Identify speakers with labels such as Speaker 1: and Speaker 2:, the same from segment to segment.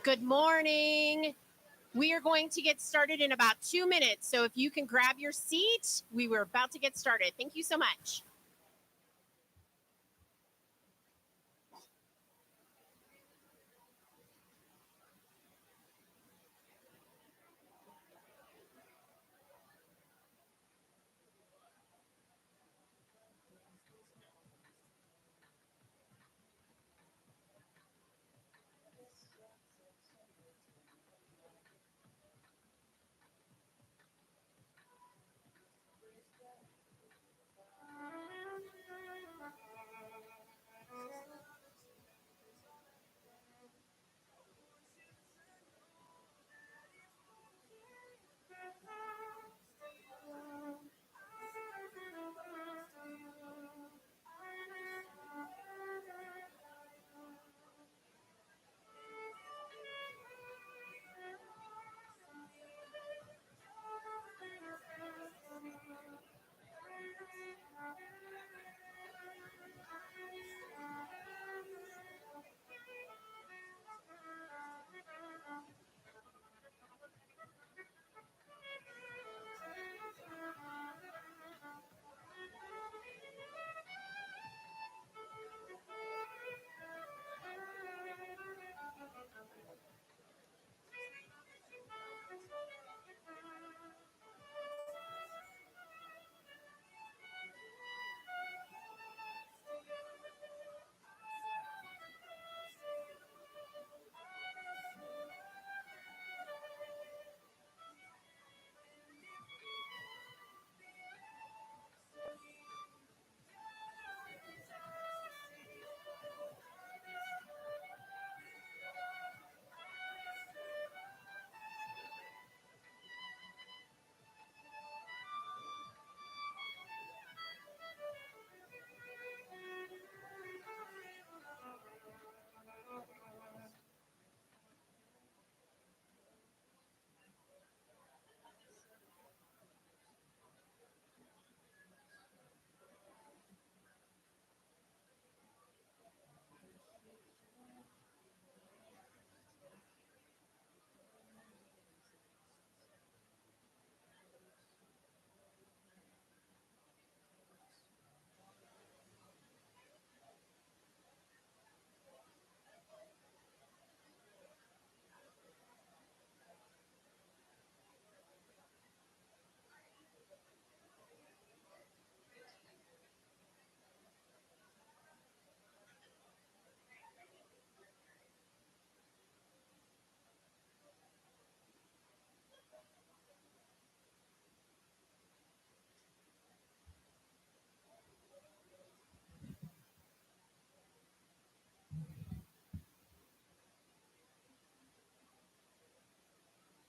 Speaker 1: Good morning. We are going to get started in about 2 minutes. So if you can grab your seat, we were about to get started. Thank you so much.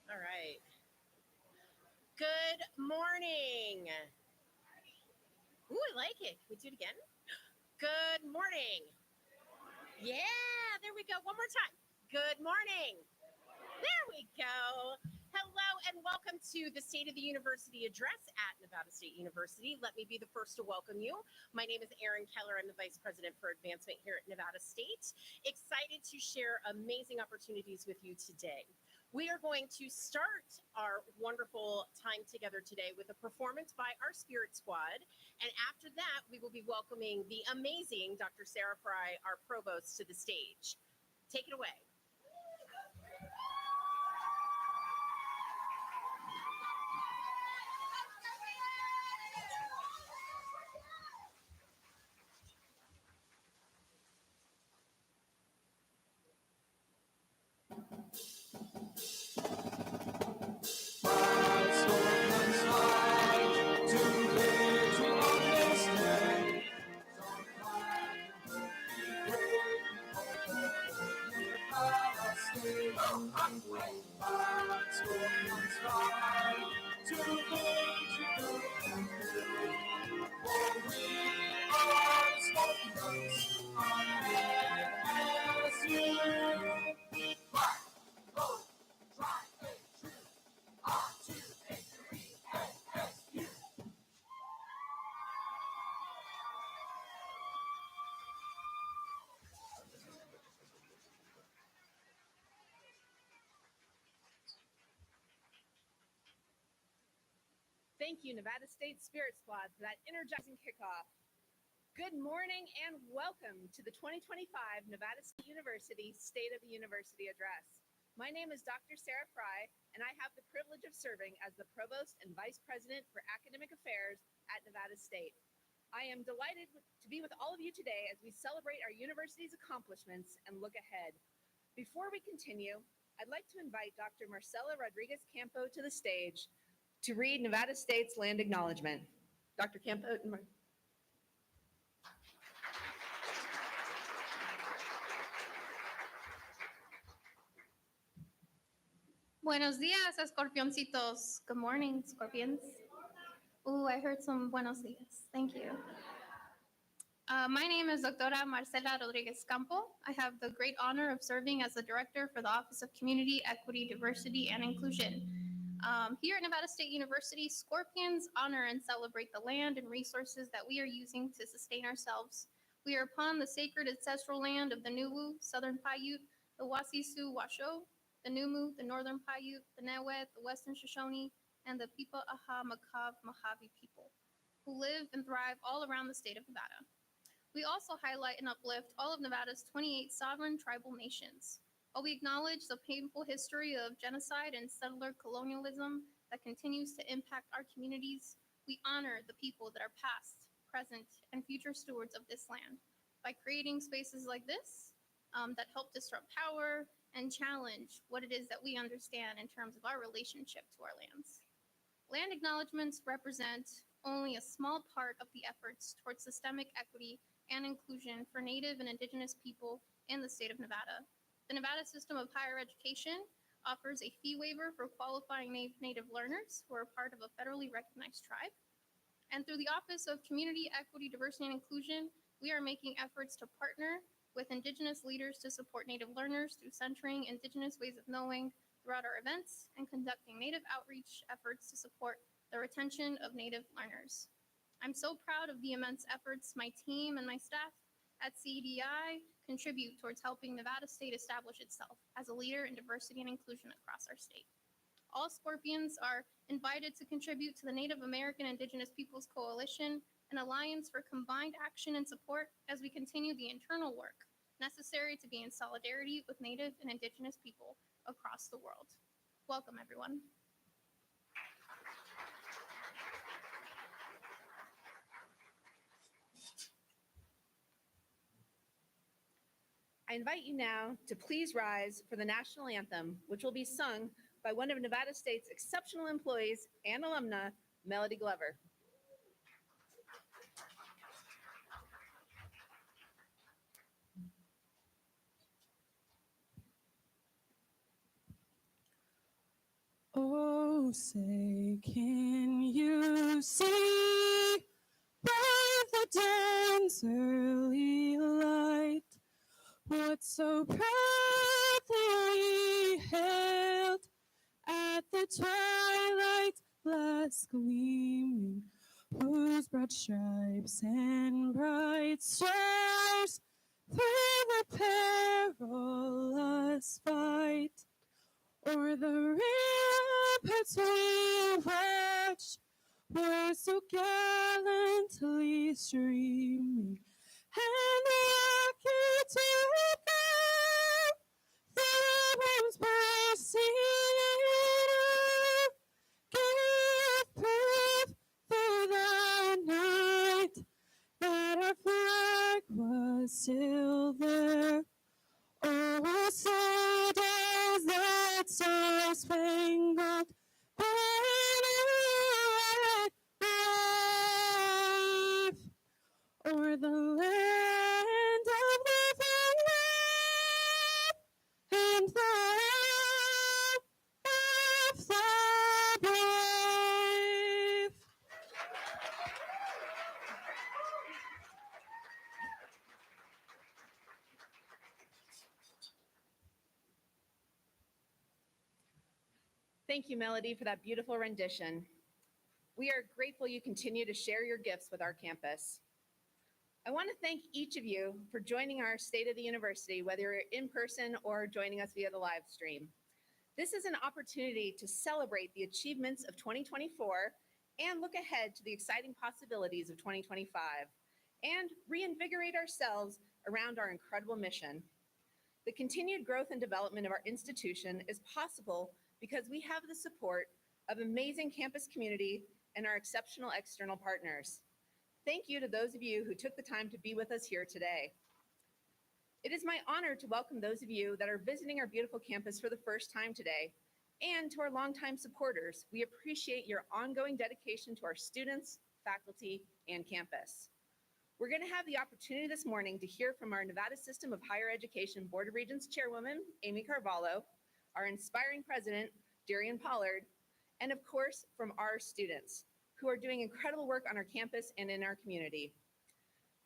Speaker 1: All right. Good morning. Ooh, I like it. Can we do it again? Good morning. Yeah, there we go. One more time. Good morning. There we go. Hello and welcome to the State of the University address at Nevada State University. Let me be the first to welcome you. My name is Erin Keller. I'm the Vice President for Advancement here at Nevada State. Excited to share amazing opportunities with you today. We are going to start our wonderful time together today with a performance by our Spirit Squad. And after that, we will be welcoming the amazing Dr. Sarah Fry, our provost, to the stage. Take it away.
Speaker 2: Thank you, Nevada State Spirit Squad, for that energizing kickoff. Good morning and welcome to the 2025 Nevada State University State of the University Address. My name is Dr. Sarah Fry, and I have the privilege of serving as the Provost and Vice President for Academic Affairs at Nevada State. I am delighted to be with all of you today as we celebrate our university's accomplishments and look ahead. Before we continue, I'd like to invite Dr. Marcela Rodriguez-Campo to the stage to read Nevada State's land acknowledgement. Dr. Campo.
Speaker 3: Buenos días, escorpioncitos. Good morning, scorpions. Ooh, I heard some buenos días. Thank you. My name is Doctora Marcela Rodriguez Campo. I have the great honor of serving as the Director for the Office of Community, Equity, Diversity, and Inclusion. Here at Nevada State University, Scorpions honor and celebrate the land and resources that we are using to sustain ourselves. We are upon the sacred ancestral land of the Nuwu, Southern Paiute, the Wasisu Washoe, the Numu, the Northern Paiute, the Newet, the Western Shoshone, and the Pipa Aha Makav Mojave people, who live and thrive all around the state of Nevada. We also highlight and uplift all of Nevada's 28 sovereign tribal nations. While we acknowledge the painful history of genocide and settler colonialism that continues to impact our communities, we honor the people that are past, present, and future stewards of this land by creating spaces like this that help disrupt power and challenge what it is that we understand in terms of our relationship to our lands. Land acknowledgements represent only a small part of the efforts towards systemic equity and inclusion for Native and Indigenous people in the state of Nevada. The Nevada system of higher education offers a fee waiver for qualifying Native learners who are part of a federally recognized tribe. And through the Office of Community, Equity, Diversity, and Inclusion, we are making efforts to partner with Indigenous leaders to support Native learners through centering Indigenous ways of knowing throughout our events and conducting Native outreach efforts to support the retention of Native learners. I'm so proud of the immense efforts my team and my staff at CEDI contribute towards helping Nevada State establish itself as a leader in diversity and inclusion across our state. All Scorpions are invited to contribute to the Native American Indigenous Peoples Coalition, an alliance for combined action and support as we continue the internal work necessary to be in solidarity with Native and Indigenous people across the world. Welcome, everyone.
Speaker 2: I invite you now to please rise for the national anthem, which will be sung by one of Nevada State's exceptional employees and alumna, Melody Glover.
Speaker 4: Oh, say, can you see by the dawn's early light what so proudly we hailed at the twilight's last gleaming, whose broad stripes and bright stars through the perilous fight o'er the ramparts we watched were so gallantly streaming, and the rockets would go, the bombs bursting up, give proof through the night that our flag was still there. Oh, so does that star-spangled banner wave o'er the land of the free and the home of the brave.
Speaker 2: Thank you, Melody, for that beautiful rendition. We are grateful you continue to share your gifts with our campus. I want to thank each of you for joining our State of the University, whether you're in person or joining us via the live stream. This is an opportunity to celebrate the achievements of 2024 and look ahead to the exciting possibilities of 2025 and reinvigorate ourselves around our incredible mission. The continued growth and development of our institution is possible because we have the support of amazing campus community and our exceptional external partners. Thank you to those of you who took the time to be with us here today. It is my honor to welcome those of you that are visiting our beautiful campus for the first time today, and to our longtime supporters. We appreciate your ongoing dedication to our students, faculty, and campus. We're going to have the opportunity this morning to hear from our Nevada System of Higher Education Board of Regents Chairwoman, Amy Carvalho, our inspiring President, DeRionne Pollard, and of course, from our students, who are doing incredible work on our campus and in our community.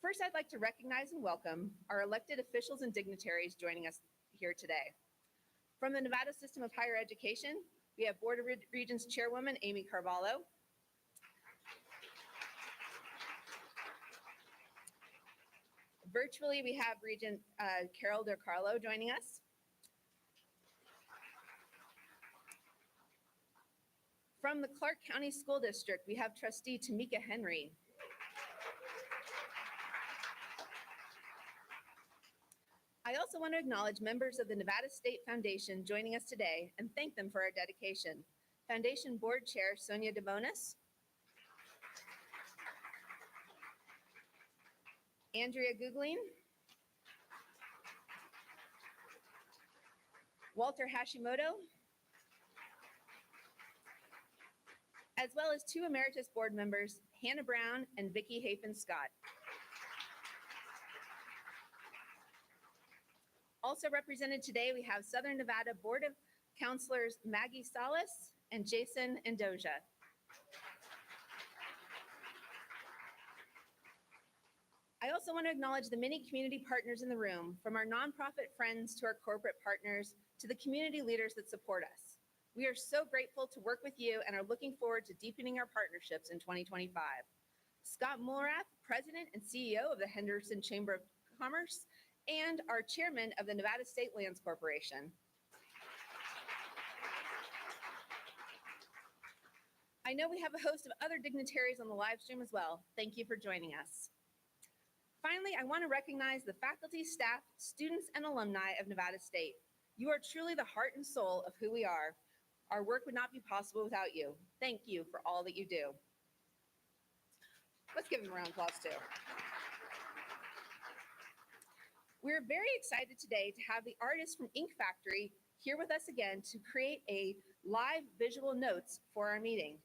Speaker 2: First, I'd like to recognize and welcome our elected officials and dignitaries joining us here today. From the Nevada System of Higher Education, we have Board of Regents Chairwoman Amy Carvalho. Virtually, we have Regent Carol DeCarlo joining us. From the Clark County School District, we have Trustee Tamika Henry. I also want to acknowledge members of the Nevada State Foundation joining us today and thank them for our dedication. Foundation Board Chair Sonia DeBonis, Andrea Googling, Walter Hashimoto, as well as two emeritus board members, Hannah Brown and Vicki Hafen-Scott. Also represented today, we have Southern Nevada Board of Counselors Maggie Salas and Jason Endoja. I also want to acknowledge the many community partners in the room, from our nonprofit friends to our corporate partners to the community leaders that support us. We are so grateful to work with you and are looking forward to deepening our partnerships in 2025. Scott Mulrath, President and CEO of the Henderson Chamber of Commerce, and our Chairman of the Nevada State Lands Corporation. I know we have a host of other dignitaries on the live stream as well. Thank you for joining us. Finally, I want to recognize the faculty, staff, students, and alumni of Nevada State. You are truly the heart and soul of who we are. Our work would not be possible without you. Thank you for all that you do. Let's give them a round of applause too. We're very excited today to have the artists from Ink Factory here with us again to create a live visual notes for our meeting.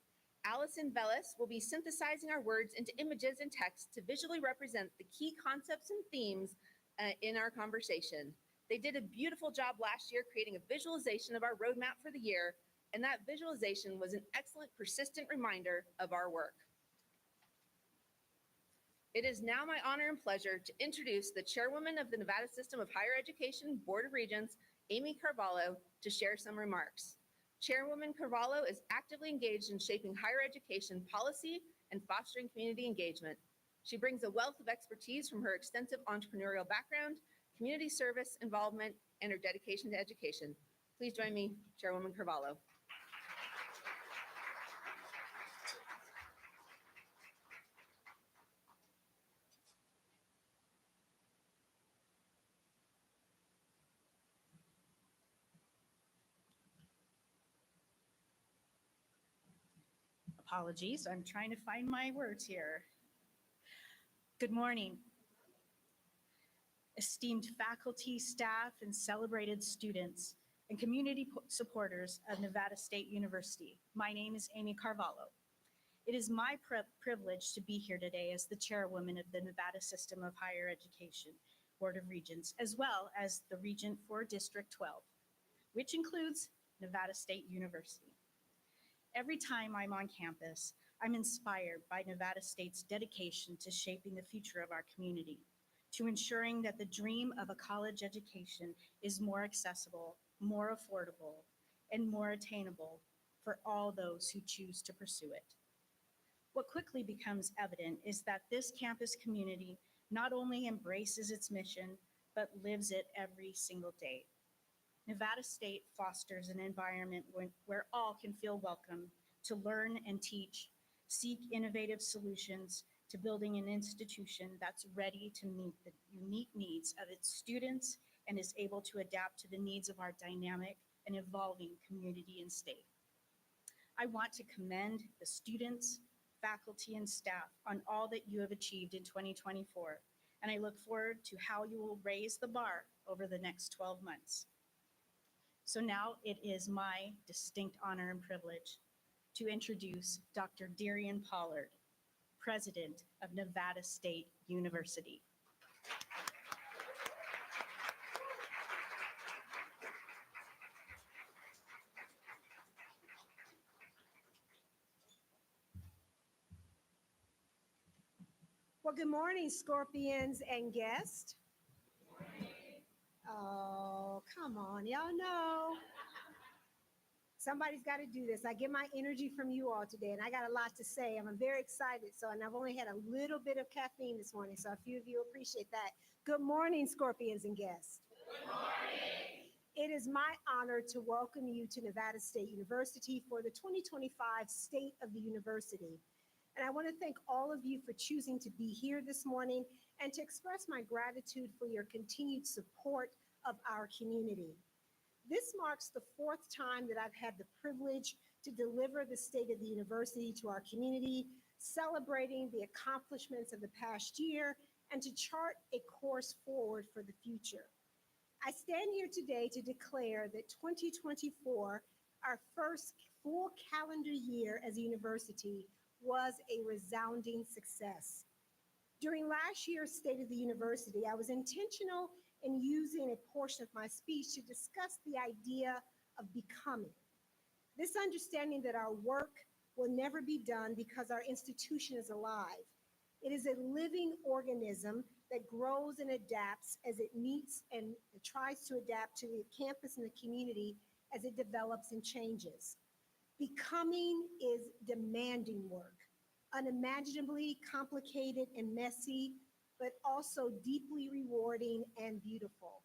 Speaker 2: Allison Bellis will be synthesizing our words into images and text to visually represent the key concepts and themes in our conversation. They did a beautiful job last year creating a visualization of our roadmap for the year, and that visualization was an excellent, persistent reminder of our work. It is now my honor and pleasure to introduce the Chairwoman of the Nevada System of Higher Education Board of Regents, Amy Carvalho, to share some remarks. Chairwoman Carvalho is actively engaged in shaping higher education policy and fostering community engagement. She brings a wealth of expertise from her extensive entrepreneurial background, community service involvement, and her dedication to education. Please join me, Chairwoman Carvalho.
Speaker 5: Apologies, I'm trying to find my words here. Good morning. Esteemed faculty, staff, and celebrated students and community supporters of Nevada State University. My name is Amy Carvalho. It is my privilege to be here today as the chairwoman of the Nevada System of Higher Education Board of Regents, as well as the regent for District 12, which includes Nevada State University. Every time I'm on campus, I'm inspired by Nevada State's dedication to shaping the future of our community, to ensuring that the dream of a college education is more accessible, more affordable, and more attainable for all those who choose to pursue it. What quickly becomes evident is that this campus community not only embraces its mission, but lives it every single day. Nevada State fosters an environment where all can feel welcome to learn and teach, seek innovative solutions to building an institution that's ready to meet the unique needs of its students and is able to adapt to the needs of our dynamic and evolving community and state. I want to commend the students, faculty, and staff on all that you have achieved in 2024, and I look forward to how you will raise the bar over the next 12 months. So now it is my distinct honor and privilege to introduce Dr. DeRionne Pollard, President of Nevada State University.
Speaker 6: Well, good morning, Scorpions and guests. Oh, come on, y'all know. Somebody's got to do this. I get my energy from you all today, and I got a lot to say. I'm very excited. And I've only had a little bit of caffeine this morning, so a few of you appreciate that. Good morning, Scorpions and guests. Good morning. It is my honor to welcome you to Nevada State University for the 2025 State of the University. And I want to thank all of you for choosing to be here this morning and to express my gratitude for your continued support of our community. This marks the fourth time that I've had the privilege to deliver the State of the University to our community, celebrating the accomplishments of the past year and to chart a course forward for the future. I stand here today to declare that 2024, our first full calendar year as a university, was a resounding success. During last year's State of the University, I was intentional in using a portion of my speech to discuss the idea of becoming. This understanding that our work will never be done because our institution is alive. It is a living organism that grows and adapts as it meets and tries to adapt to the campus and the community as it develops and changes. Becoming is demanding work, unimaginably complicated and messy, but also deeply rewarding and beautiful.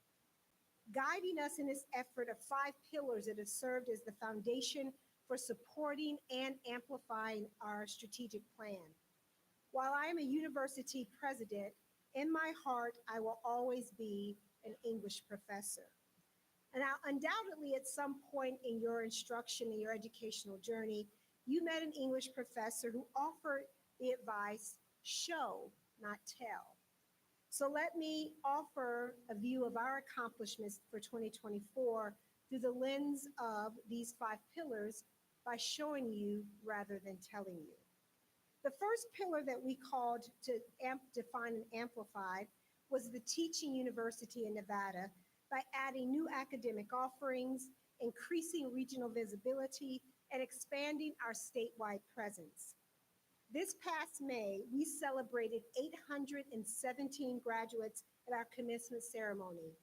Speaker 6: Guiding us in this effort are 5 pillars that have served as the foundation for supporting and amplifying our strategic plan. While I am a university president, in my heart, I will always be an English professor. And now, undoubtedly, at some point in your instruction and your educational journey, you met an English professor who offered the advice, show, not tell. So let me offer a view of our accomplishments for 2024 through the lens of these 5 pillars by showing you rather than telling you. The first pillar that we called to define and amplify was the teaching university in Nevada by adding new academic offerings, increasing regional visibility, and expanding our statewide presence. This past May, we celebrated 817 graduates at our commencement ceremony,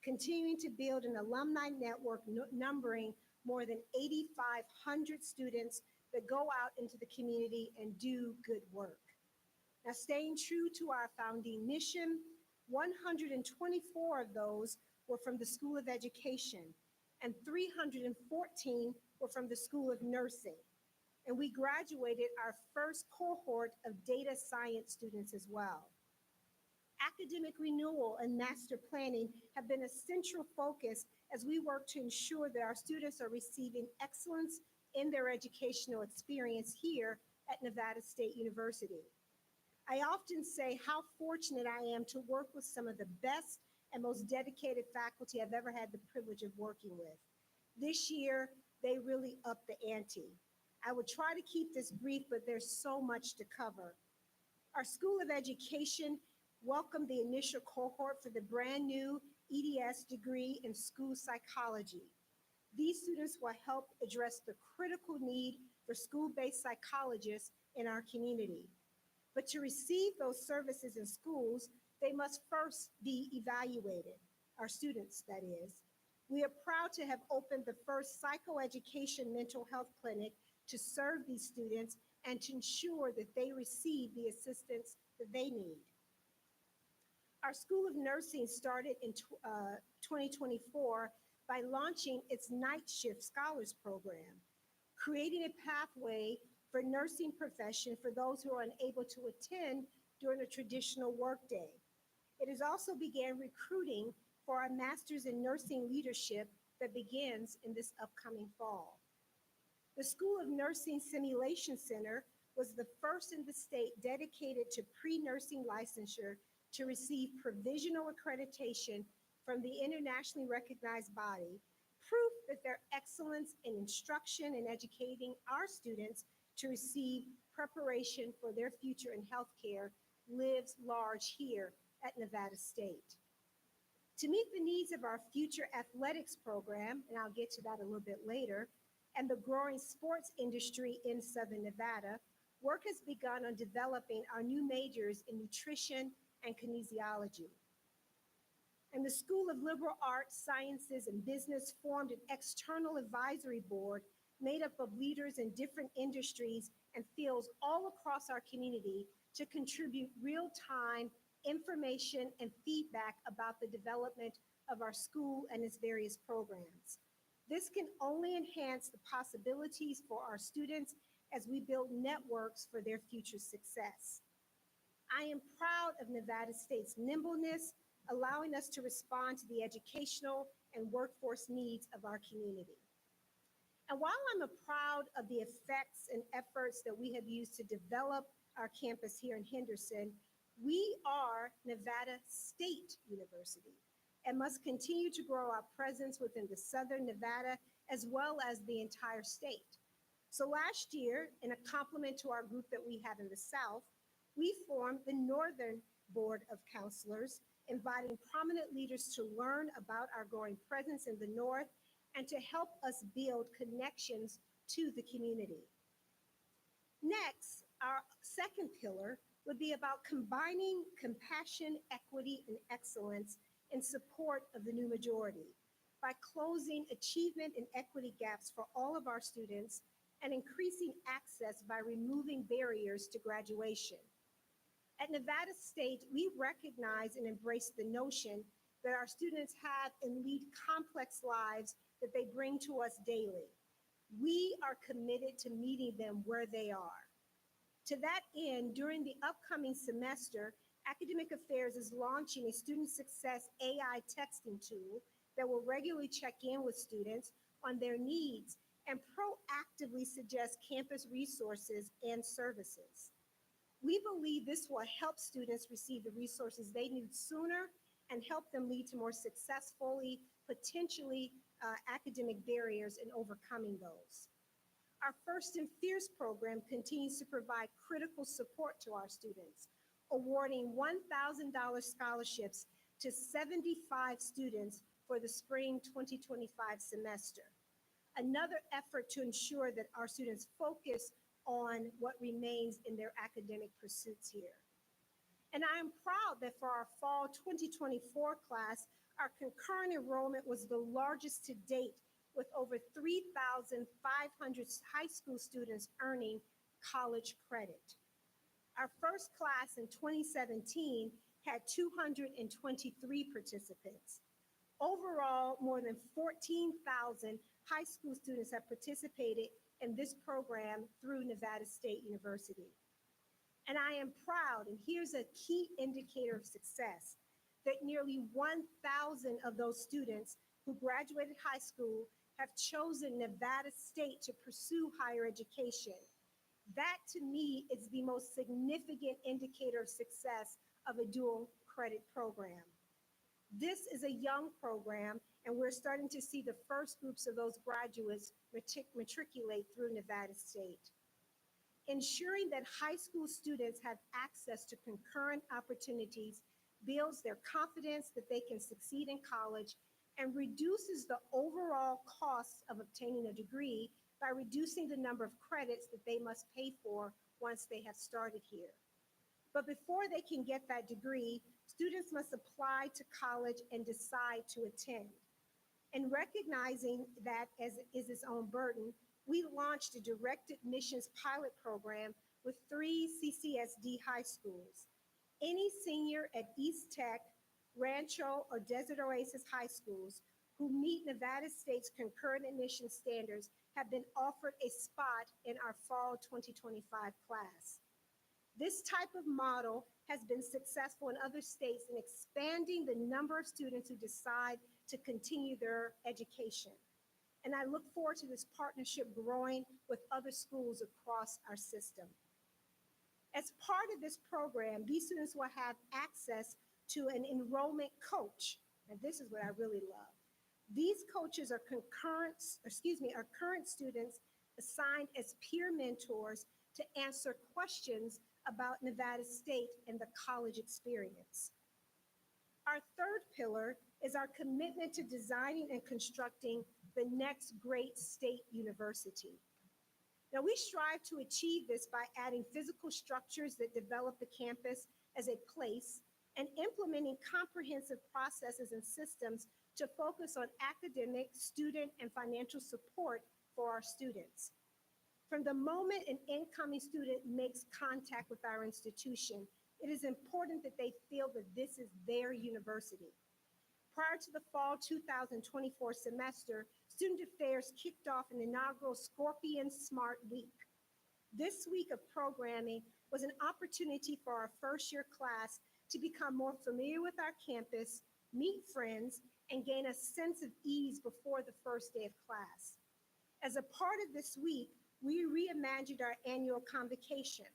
Speaker 6: continuing to build an alumni network numbering more than 8,500 students that go out into the community and do good work. Now, staying true to our founding mission, 124 of those were from the School of Education, and 314 were from the School of Nursing. And we graduated our first cohort of data science students as well. Academic renewal and master planning have been a central focus as we work to ensure that our students are receiving excellence in their educational experience here at Nevada State University. I often say how fortunate I am to work with some of the best and most dedicated faculty I've ever had the privilege of working with. This year, they really upped the ante. I would try to keep this brief, but there's so much to cover. Our School of Education welcomed the initial cohort for the brand new EDS degree in school psychology. These students will help address the critical need for school-based psychologists in our community. But to receive those services in schools, they must first be evaluated, our students, that is. We are proud to have opened the first psychoeducation mental health clinic to serve these students and to ensure that they receive the assistance that they need. Our School of Nursing started in 2024 by launching its Night Shift Scholars Program, creating a pathway for nursing profession for those who are unable to attend during a traditional workday. It has also began recruiting for our Masters in Nursing Leadership that begins in this upcoming fall. The School of Nursing Simulation Center was the first in the state dedicated to pre-nursing licensure to receive provisional accreditation from the internationally recognized body, proof that their excellence in instruction and educating our students to receive preparation for their future in healthcare lives large here at Nevada State. To meet the needs of our future athletics program, and I'll get to that a little bit later, and the growing sports industry in Southern Nevada, work has begun on developing our new majors in nutrition and kinesiology. And the School of Liberal Arts, Sciences, and Business formed an external advisory board made up of leaders in different industries and fields all across our community to contribute real-time information and feedback about the development of our school and its various programs. This can only enhance the possibilities for our students as we build networks for their future success. I am proud of Nevada State's nimbleness, allowing us to respond to the educational and workforce needs of our community. And while I'm proud of the effects and efforts that we have used to develop our campus here in Henderson, we are Nevada State University and must continue to grow our presence within the Southern Nevada as well as the entire state. So last year, in a complement to our group that we have in the South, we formed the Northern Board of Counselors, inviting prominent leaders to learn about our growing presence in the North and to help us build connections to the community. Next, our second pillar would be about combining compassion, equity, and excellence in support of the new majority by closing achievement and equity gaps for all of our students and increasing access by removing barriers to graduation. At Nevada State, we recognize and embrace the notion that our students have and lead complex lives that they bring to us daily. We are committed to meeting them where they are. To that end, during the upcoming semester, Academic Affairs is launching a student success AI texting tool that will regularly check in with students on their needs and proactively suggest campus resources and services. We believe this will help students receive the resources they need sooner and help them lead to more successfully, potentially academic barriers and overcoming those. Our First and Fierce program continues to provide critical support to our students, awarding $1,000 scholarships to 75 students for the spring 2025 semester. Another effort to ensure that our students focus on what remains in their academic pursuits here. And I am proud that for our fall 2024 class, our concurrent enrollment was the largest to date, with over 3,500 high school students earning college credit. Our first class in 2017 had 223 participants. Overall, more than 14,000 high school students have participated in this program through Nevada State University. And I am proud, and here's a key indicator of success, that nearly 1,000 of those students who graduated high school have chosen Nevada State to pursue higher education. That, to me, is the most significant indicator of success of a dual credit program. This is a young program, and we're starting to see the first groups of those graduates matriculate through Nevada State. Ensuring that high school students have access to concurrent opportunities builds their confidence that they can succeed in college and reduces the overall costs of obtaining a degree by reducing the number of credits that they must pay for once they have started here. But before they can get that degree, students must apply to college and decide to attend. And recognizing that as is its own burden, we launched a direct admissions pilot program with 3 CCSD high schools. Any senior at East Tech, Rancho, or Desert Oasis high schools who meet Nevada State's concurrent admission standards have been offered a spot in our fall 2025 class. This type of model has been successful in other states in expanding the number of students who decide to continue their education. And I look forward to this partnership growing with other schools across our system. As part of this program, these students will have access to an enrollment coach. And this is what I really love. These coaches are current students assigned as peer mentors to answer questions about Nevada State and the college experience. Our third pillar is our commitment to designing and constructing the next great state university. Now, we strive to achieve this by adding physical structures that develop the campus as a place and implementing comprehensive processes and systems to focus on academic, student, and financial support for our students. From the moment an incoming student makes contact with our institution, it is important that they feel that this is their university. Prior to the fall 2024 semester, Student Affairs kicked off an inaugural Scorpion Smart Week. This week of programming was an opportunity for our first-year class to become more familiar with our campus, meet friends, and gain a sense of ease before the first day of class. As a part of this week, we reimagined our annual convocation.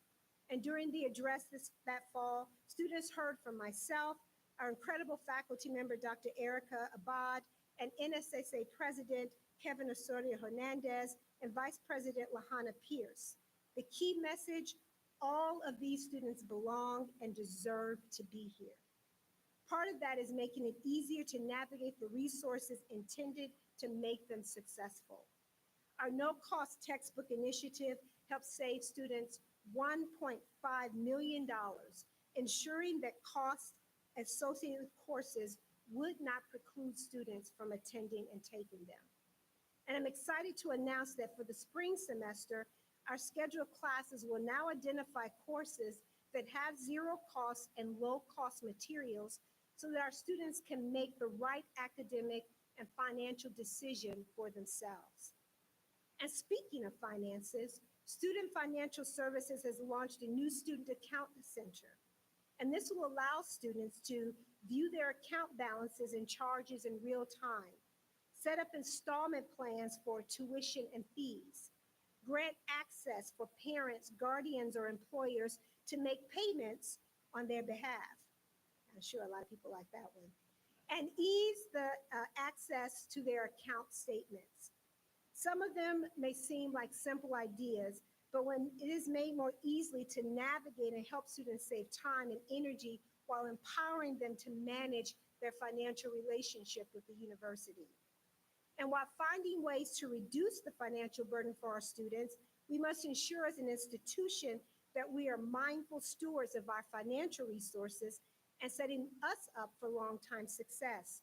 Speaker 6: And during the address that fall, students heard from myself, our incredible faculty member, Dr. Erica Abad, and NSSA President Kevin Osorio Hernandez, and Vice President Lahana Pierce. The key message, all of these students belong and deserve to be here. Part of that is making it easier to navigate the resources intended to make them successful. Our no-cost textbook initiative helps save students $1.5 million, ensuring that costs associated with courses would not preclude students from attending and taking them. And I'm excited to announce that for the spring semester, our scheduled classes will now identify courses that have zero cost and low cost materials so that our students can make the right academic and financial decision for themselves. And speaking of finances, Student Financial Services has launched a new student account center. And this will allow students to view their account balances and charges in real time, set up installment plans for tuition and fees, grant access for parents, guardians, or employers to make payments on their behalf. I'm sure a lot of people like that one. And ease the access to their account statements. Some of them may seem like simple ideas, but when it is made more easily to navigate and help students save time and energy while empowering them to manage their financial relationship with the university. And while finding ways to reduce the financial burden for our students, we must ensure as an institution that we are mindful stewards of our financial resources and setting us up for long-time success.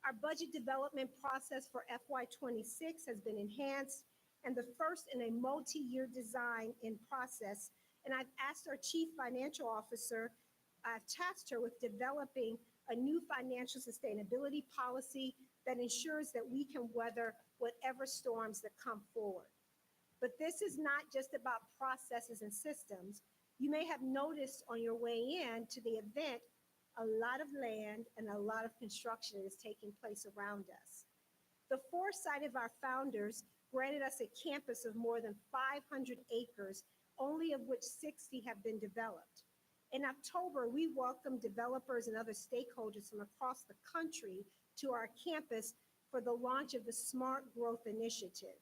Speaker 6: Our budget development process for FY26 has been enhanced and the first in a multi-year design in process. And I've asked our Chief Financial Officer, I've tasked her with developing a new financial sustainability policy that ensures that we can weather whatever storms that come forward. But this is not just about processes and systems. You may have noticed on your way in to the event, a lot of land and a lot of construction is taking place around us. The foresight of our founders granted us a campus of more than 500 acres, only of which 60 have been developed. In October, we welcomed developers and other stakeholders from across the country to our campus for the launch of the Smart Growth Initiative.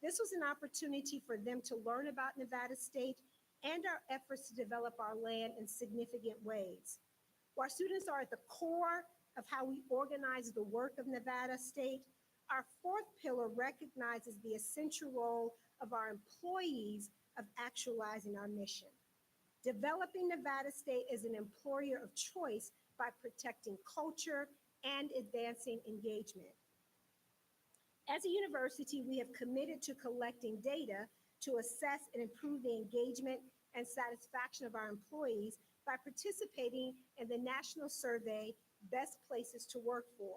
Speaker 6: This was an opportunity for them to learn about Nevada State and our efforts to develop our land in significant ways. While students are at the core of how we organize the work of Nevada State, our fourth pillar recognizes the essential role of our employees of actualizing our mission. Developing Nevada State as an employer of choice by protecting culture and advancing engagement. As a university, we have committed to collecting data to assess and improve the engagement and satisfaction of our employees by participating in the national survey, Best Places to Work For.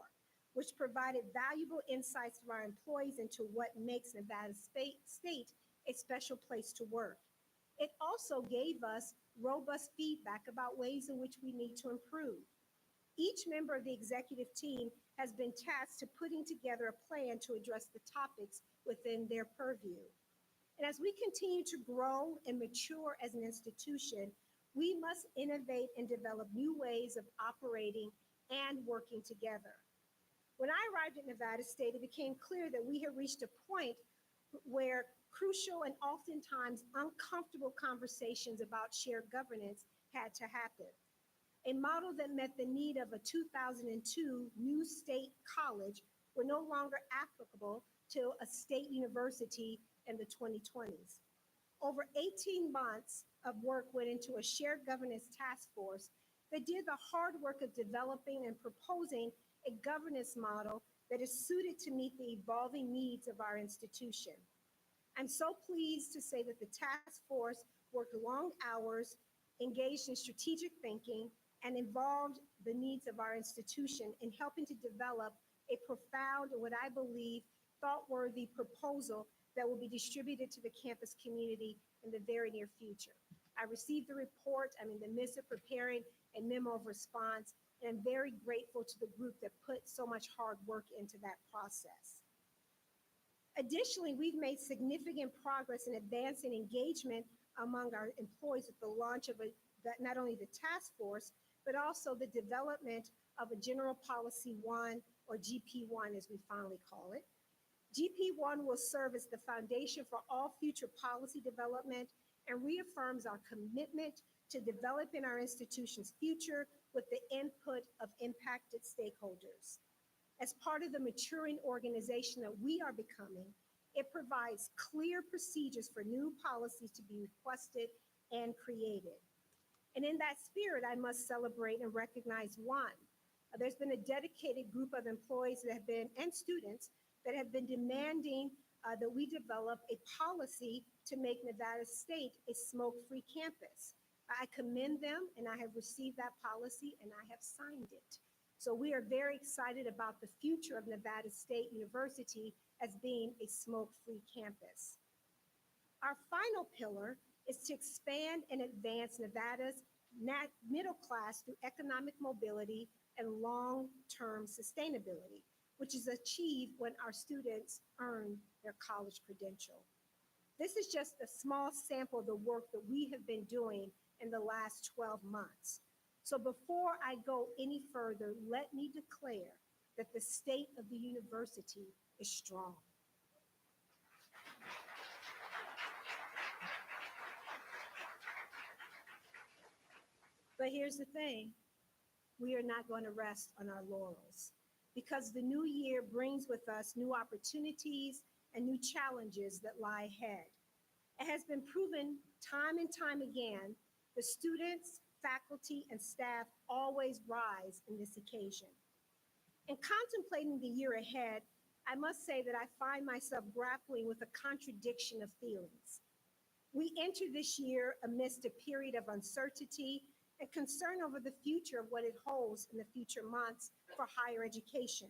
Speaker 6: which provided valuable insights from our employees into what makes Nevada State a special place to work. It also gave us robust feedback about ways in which we need to improve. Each member of the executive team has been tasked to putting together a plan to address the topics within their purview. And as we continue to grow and mature as an institution, we must innovate and develop new ways of operating and working together. When I arrived at Nevada State, it became clear that we had reached a point where crucial and oftentimes uncomfortable conversations about shared governance had to happen. A model that met the need of a 2002 new state college were no longer applicable to a state university in the 2020s. Over 18 months of work went into a shared governance task force that did the hard work of developing and proposing a governance model that is suited to meet the evolving needs of our institution. I'm so pleased to say that the task force worked long hours, engaged in strategic thinking, and involved the needs of our institution in helping to develop a profound and what I believe thought-worthy proposal that will be distributed to the campus community in the very near future. I received the report. I'm in the midst of preparing a memo of response, and I'm very grateful to the group that put so much hard work into that process. Additionally, we've made significant progress in advancing engagement among our employees with the launch of not only the task force, but also the development of a General Policy 1, or GP1 as we finally call it. GP1 will serve as the foundation for all future policy development and reaffirms our commitment to developing our institution's future with the input of impacted stakeholders. As part of the maturing organization that we are becoming, it provides clear procedures for new policies to be requested and created. And in that spirit, I must celebrate and recognize one. There's been a dedicated group of employees that have been, and students, that have been demanding that we develop a policy to make Nevada State a smoke-free campus. I commend them, and I have received that policy, and I have signed it. So we are very excited about the future of Nevada State University as being a smoke-free campus. Our final pillar is to expand and advance Nevada's middle class through economic mobility and long-term sustainability, which is achieved when our students earn their college credential. This is just a small sample of the work that we have been doing in the last 12 months. So before I go any further, let me declare that the state of the university is strong. But here's the thing, we are not going to rest on our laurels because the new year brings with us new opportunities and new challenges that lie ahead. It has been proven time and time again, the students, faculty, and staff always rise in this occasion. In contemplating the year ahead, I must say that I find myself grappling with a contradiction of feelings. We enter this year amidst a period of uncertainty and concern over the future of what it holds in the future months for higher education.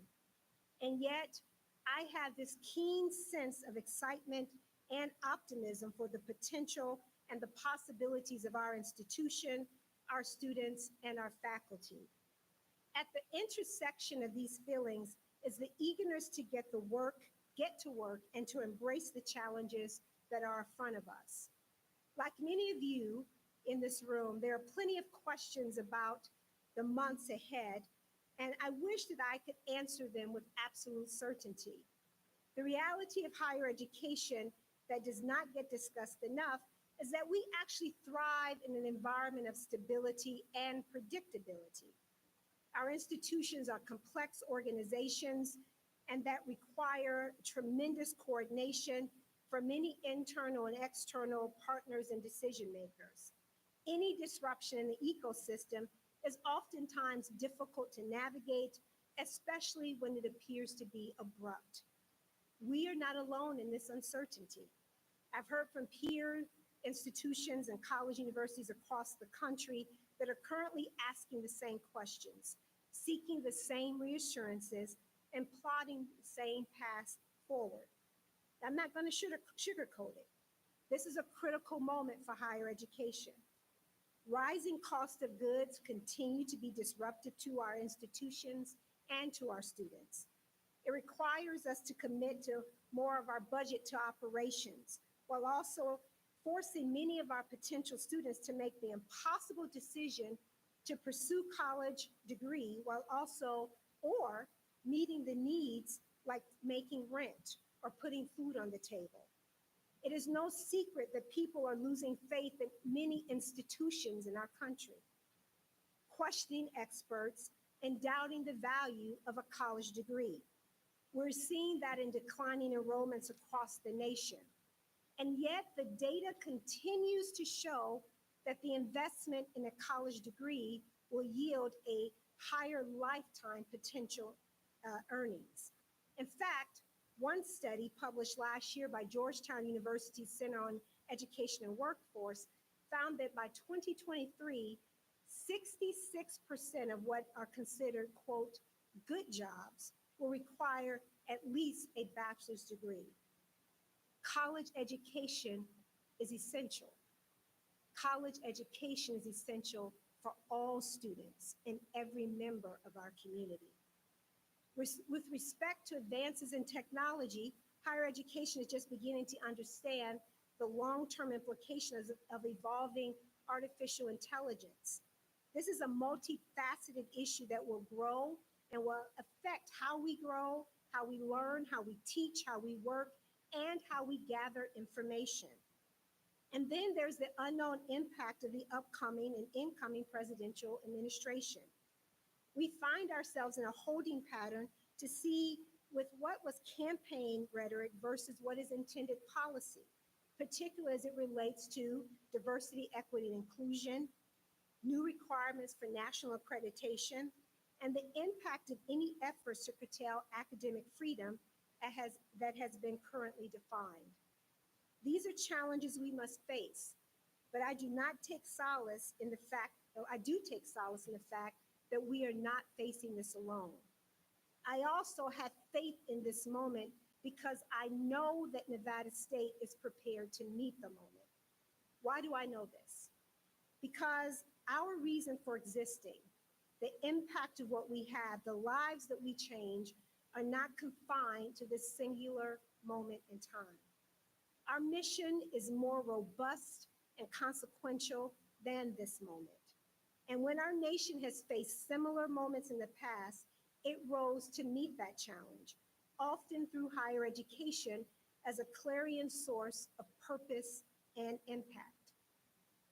Speaker 6: And yet, I have this keen sense of excitement and optimism for the potential and the possibilities of our institution, our students, and our faculty. At the intersection of these feelings is the eagerness to get to work, and to embrace the challenges that are in front of us. Like many of you in this room, there are plenty of questions about the months ahead, and I wish that I could answer them with absolute certainty. The reality of higher education that does not get discussed enough is that we actually thrive in an environment of stability and predictability. Our institutions are complex organizations and that require tremendous coordination for many internal and external partners and decision makers. Any disruption in the ecosystem is oftentimes difficult to navigate, especially when it appears to be abrupt. We are not alone in this uncertainty. I've heard from peer institutions and college universities across the country that are currently asking the same questions, seeking the same reassurances, and plotting the same path forward. I'm not going to sugarcoat it. This is a critical moment for higher education. Rising cost of goods continue to be disruptive to our institutions and to our students. It requires us to commit to more of our budget to operations, while also forcing many of our potential students to make the impossible decision to pursue college degree while also or meeting the needs like making rent or putting food on the table. It is no secret that people are losing faith in many institutions in our country, questioning experts and doubting the value of a college degree. We're seeing that in declining enrollments across the nation. And yet the data continues to show that the investment in a college degree will yield a higher lifetime potential earnings. In fact, one study published last year by Georgetown University Center on Education and Workforce found that by 2023, 66% of what are considered, quote, good jobs will require at least a bachelor's degree. College education is essential. College education is essential for all students and every member of our community. With respect to advances in technology, higher education is just beginning to understand the long-term implications of evolving artificial intelligence. This is a multifaceted issue that will grow and will affect how we grow, how we learn, how we teach, how we work, and how we gather information. And then there's the unknown impact of the upcoming and incoming presidential administration. We find ourselves in a holding pattern to see with what was campaign rhetoric versus what is intended policy, particularly as it relates to diversity, equity, and inclusion, new requirements for national accreditation, and the impact of any efforts to curtail academic freedom that has been currently defined. These are challenges we must face, but I do take solace in the fact that we are not facing this alone. I also have faith in this moment because I know that Nevada State is prepared to meet the moment. Why do I know this? Because our reason for existing, the impact of what we have, the lives that we change, are not confined to this singular moment in time. Our mission is more robust and consequential than this moment. And when our nation has faced similar moments in the past, it rose to meet that challenge, often through higher education as a clarion source of purpose and impact.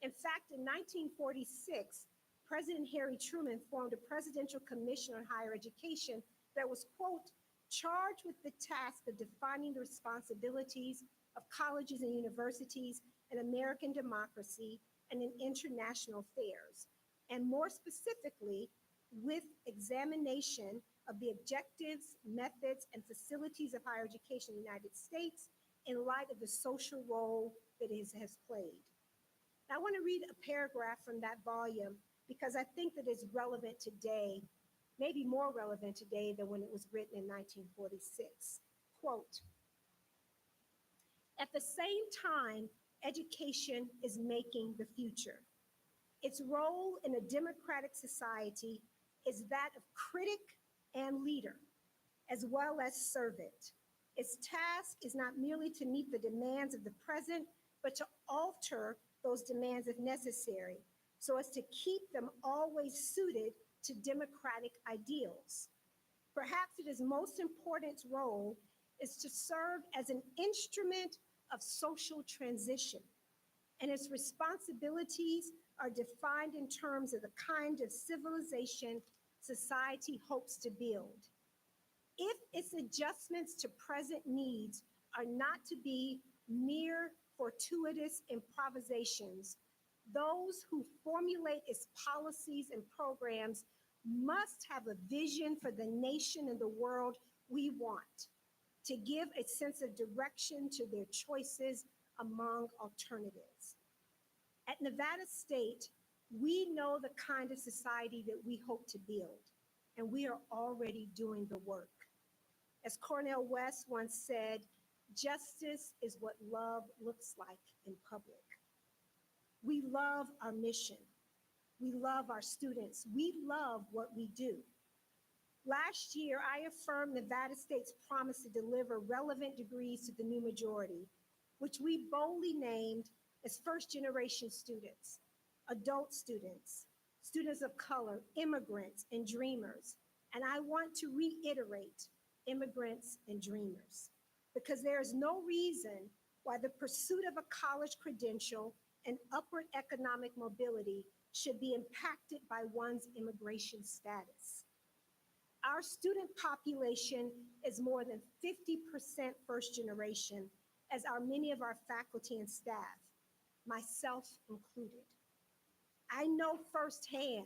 Speaker 6: In fact, in 1946, President Harry Truman formed a presidential commission on higher education that was, quote, charged with the task of defining the responsibilities of colleges and universities in American democracy and in international affairs, and more specifically, with examination of the objectives, methods, and facilities of higher education in the United States in light of the social role that it has played. Now, I want to read a paragraph from that volume because I think that it's relevant today, maybe more relevant today than when it was written in 1946. Quote, at the same time, education is making the future. Its role in a democratic society is that of critic and leader, as well as servant. Its task is not merely to meet the demands of the present, but to alter those demands if necessary, so as to keep them always suited to democratic ideals. Perhaps its most important role is to serve as an instrument of social transition, and its responsibilities are defined in terms of the kind of civilization society hopes to build. If its adjustments to present needs are not to be mere fortuitous improvisations, those who formulate its policies and programs must have a vision for the nation and the world we want, to give a sense of direction to their choices among alternatives. At Nevada State, we know the kind of society that we hope to build, and we are already doing the work. As Cornel West once said, justice is what love looks like in public. We love our mission. We love our students. We love what we do. Last year, I affirmed Nevada State's promise to deliver relevant degrees to the new majority, which we boldly named as first-generation students, adult students, students of color, immigrants, and dreamers. And I want to reiterate, immigrants and dreamers, because there is no reason why the pursuit of a college credential and upward economic mobility should be impacted by one's immigration status. Our student population is more than 50% first generation, as are many of our faculty and staff, myself included. I know firsthand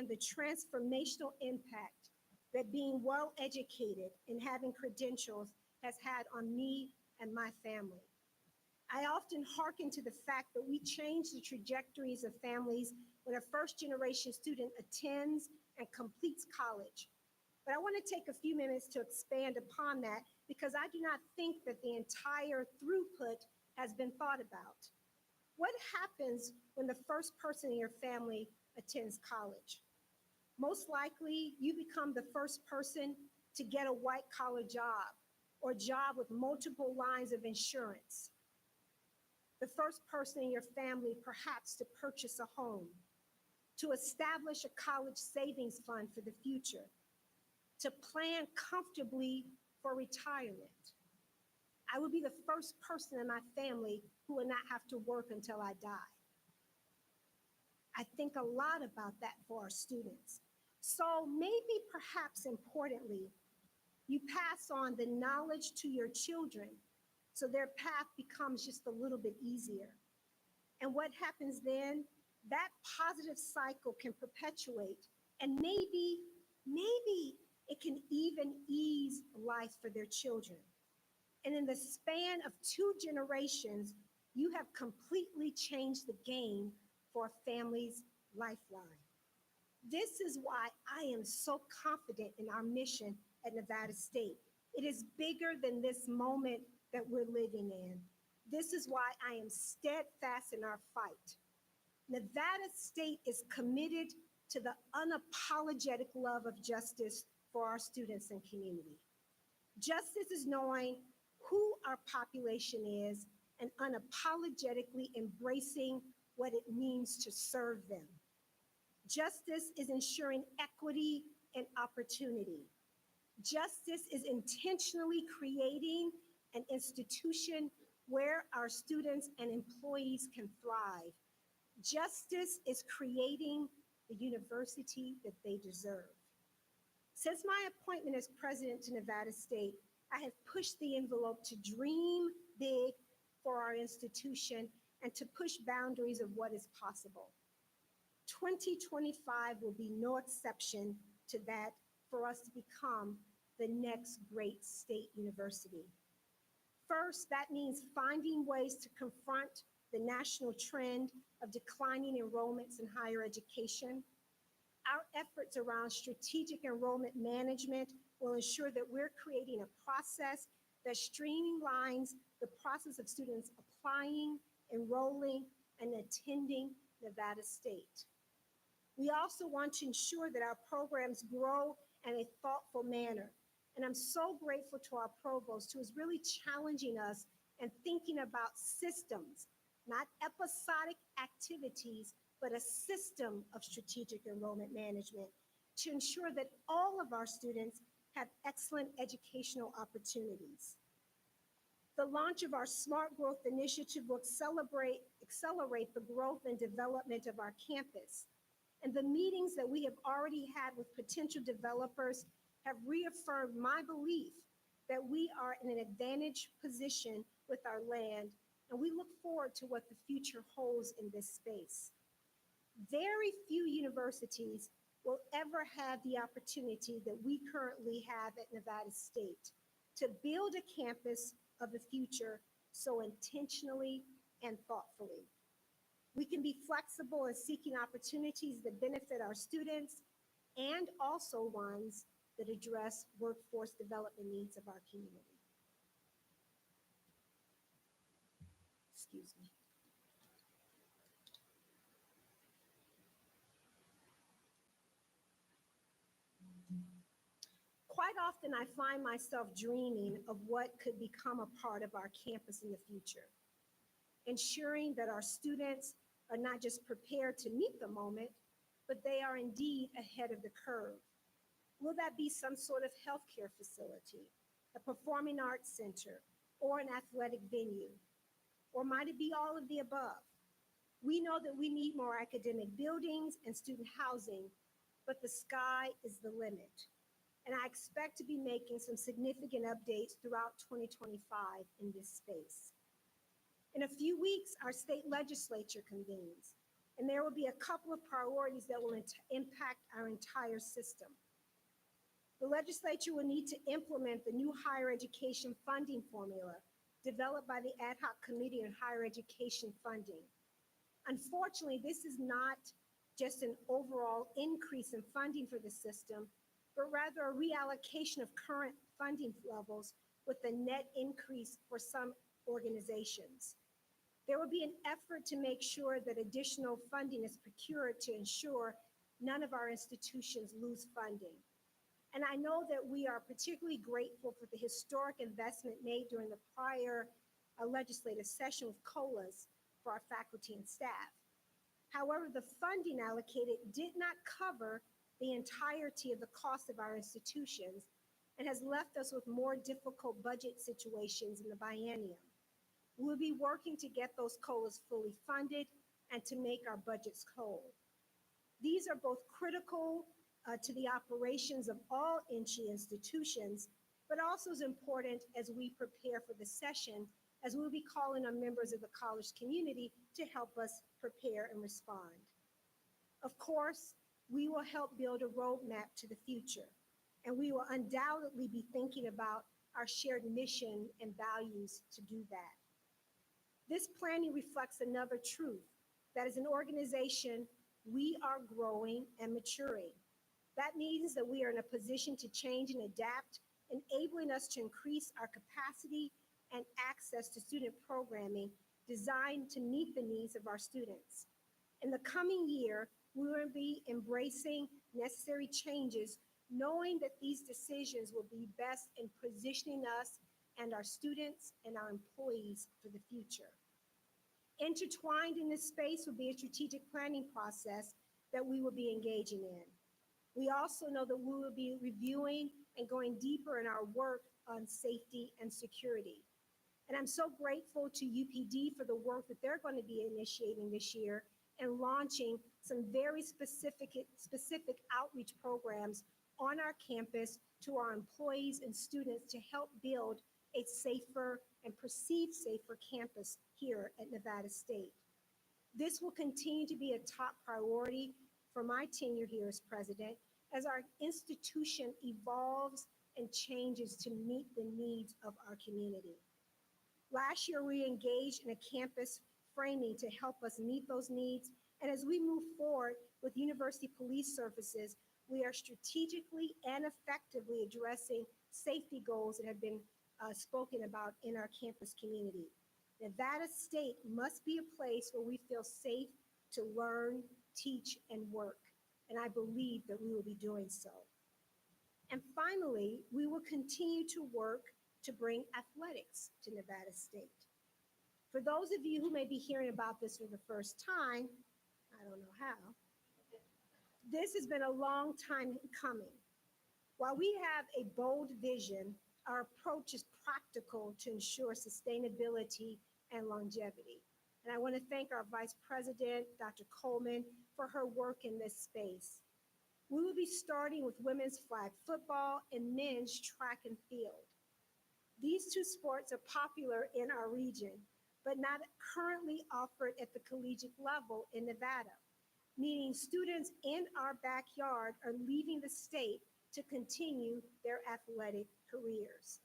Speaker 6: the transformational impact that being well educated and having credentials has had on me and my family. I often hearken to the fact that we change the trajectories of families when a first generation student attends and completes college. But I want to take a few minutes to expand upon that, because I do not think that the entire throughput has been thought about. What happens when the first person in your family attends college? Most likely, you become the first person to get a white-collar job or job with multiple lines of insurance. The first person in your family, perhaps, to purchase a home, to establish a college savings fund for the future, to plan comfortably for retirement. I will be the first person in my family who will not have to work until I die. I think a lot about that for our students. So maybe, perhaps importantly, you pass on the knowledge to your children so their path becomes just a little bit easier. And what happens then? That positive cycle can perpetuate, and maybe it can even ease life for their children. And in the span of 2 generations, you have completely changed the game for a family's lifeline. This is why I am so confident in our mission at Nevada State. It is bigger than this moment that we're living in. This is why I am steadfast in our fight. Nevada State is committed to the unapologetic love of justice for our students and community. Justice is knowing who our population is and unapologetically embracing what it means to serve them. Justice is ensuring equity and opportunity. Justice is intentionally creating an institution where our students and employees can thrive. Justice is creating the university that they deserve. Since my appointment as president to Nevada State, I have pushed the envelope to dream big for our institution and to push boundaries of what is possible. 2025 will be no exception to that for us to become the next great state university. First, that means finding ways to confront the national trend of declining enrollments in higher education. Our efforts around strategic enrollment management will ensure that we're creating a process that streamlines the process of students applying, enrolling, and attending Nevada State. We also want to ensure that our programs grow in a thoughtful manner. And I'm so grateful to our provost, who is really challenging us and thinking about systems, not episodic activities, but a system of strategic enrollment management to ensure that all of our students have excellent educational opportunities. The launch of our Smart Growth Initiative will accelerate the growth and development of our campus. And the meetings that we have already had with potential developers have reaffirmed my belief that we are in an advantaged position with our land, and we look forward to what the future holds in this space. Very few universities will ever have the opportunity that we currently have at Nevada State to build a campus of the future so intentionally and thoughtfully. We can be flexible in seeking opportunities that benefit our students and also ones that address workforce development needs of our community. Excuse me. Quite often, I find myself dreaming of what could become a part of our campus in the future, ensuring that our students are not just prepared to meet the moment, but they are indeed ahead of the curve. Will that be some sort of healthcare facility, a performing arts center, or an athletic venue? Or might it be all of the above? We know that we need more academic buildings and student housing, but the sky is the limit. And I expect to be making some significant updates throughout 2025 in this space. In a few weeks, our state legislature convenes, and there will be a couple of priorities that will impact our entire system. The legislature will need to implement the new higher education funding formula developed by the Ad Hoc Committee on Higher Education Funding. Unfortunately, this is not just an overall increase in funding for the system, but rather a reallocation of current funding levels with a net increase for some organizations. There will be an effort to make sure that additional funding is procured to ensure none of our institutions lose funding. And I know that we are particularly grateful for the historic investment made during the prior legislative session with COLAs for our faculty and staff. However, the funding allocated did not cover the entirety of the cost of our institutions and has left us with more difficult budget situations in the biennium. We'll be working to get those COLAs fully funded and to make our budgets whole. These are both critical to the operations of all NCHE institutions, but also as important as we prepare for the session, as we'll be calling on members of the college community to help us prepare and respond. Of course, we will help build a roadmap to the future, and we will undoubtedly be thinking about our shared mission and values to do that. This planning reflects another truth, that as an organization, we are growing and maturing. That means that we are in a position to change and adapt, enabling us to increase our capacity and access to student programming designed to meet the needs of our students. In the coming year, we will be embracing necessary changes, knowing that these decisions will be best in positioning us and our students and our employees for the future. Intertwined in this space will be a strategic planning process that we will be engaging in. We also know that we will be reviewing and going deeper in our work on safety and security. And I'm so grateful to UPD for the work that they're going to be initiating this year and launching some very specific outreach programs on our campus to our employees and students to help build a safer and perceived safer campus here at Nevada State. This will continue to be a top priority for my tenure here as president, as our institution evolves and changes to meet the needs of our community. Last year, we engaged in a campus framing to help us meet those needs. And as we move forward with University Police Services, we are strategically and effectively addressing safety goals that have been spoken about in our campus community. Nevada State must be a place where we feel safe to learn, teach, and work. And I believe that we will be doing so. And finally, we will continue to work to bring athletics to Nevada State. For those of you who may be hearing about this for the first time, I don't know how, this has been a long time coming. While we have a bold vision, our approach is practical to ensure sustainability and longevity. And I want to thank our Vice President, Dr. Coleman, for her work in this space. We will be starting with women's flag football and men's track and field. These two sports are popular in our region, but not currently offered at the collegiate level in Nevada, meaning students in our backyard are leaving the state to continue their athletic careers.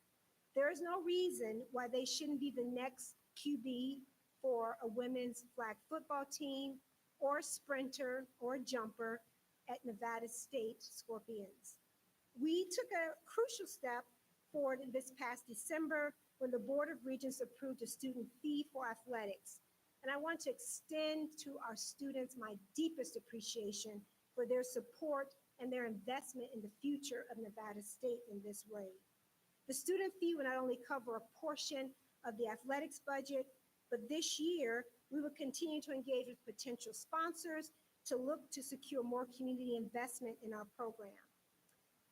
Speaker 6: There is no reason why they shouldn't be the next QB, for a women's flag football team or sprinter or jumper at Nevada State Scorpions. We took a crucial step forward this past December when the Board of Regents approved a student fee for athletics. And I want to extend to our students my deepest appreciation for their support and their investment in the future of Nevada State in this way. The student fee will not only cover a portion of the athletics budget, but this year we will continue to engage with potential sponsors to look to secure more community investment in our program.